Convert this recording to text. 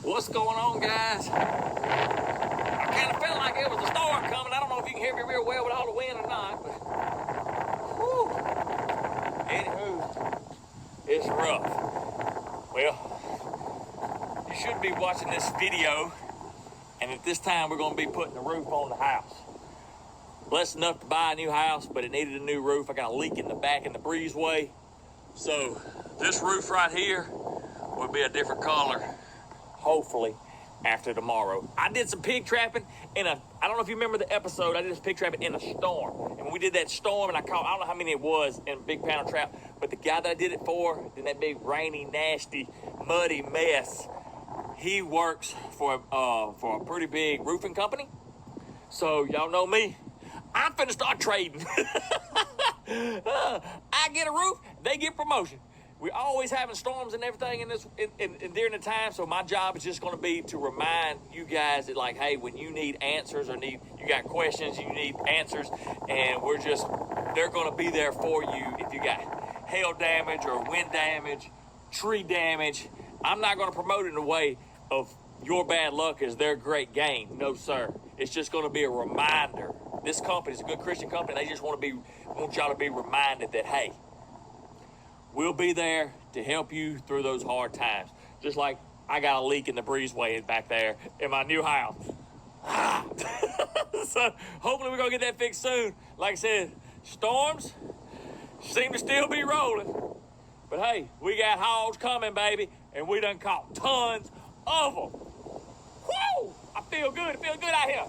What's going on, guys? I kind of felt like it was a storm coming. I don't know if you can hear me real well with all the wind or not, but whew. Anywho, it's rough. Well, you should be watching this video, and at this time we're going to be putting the roof on the house. Blessed enough to buy a new house, but it needed a new roof. I got a leak in the back in the breezeway. So this roof right here will be a different color, hopefully, after tomorrow. I did some pig trapping I don't know if you remember the episode, I did some pig trapping in a storm. And when we did that storm, and I don't know how many it was in a big panel trap, but the guy that I did it for, in that big rainy, nasty, muddy mess, he works for a pretty big roofing company. So y'all know me, I'm finna start trading. I get a roof, they get promotion. We're always having storms and everything in during the time, so my job is just going to be to remind you guys that, like, hey, when you need answers or you got questions, you need answers, and they're going to be there for you if you got hail damage or wind damage, tree damage. I'm not going to promote it in a way of your bad luck is their great gain. No, sir. It's just going to be a reminder. This company is a good Christian company. They just want y'all to be reminded that, hey, we'll be there to help you through those hard times. Just like I got a leak in the breezeway back there in my new house. So hopefully we're going to get that fixed soon. Like I said, storms seem to still be rolling. But hey, we got hogs coming, baby, and we done caught tons of them. Woo! I feel good. It feels good out here.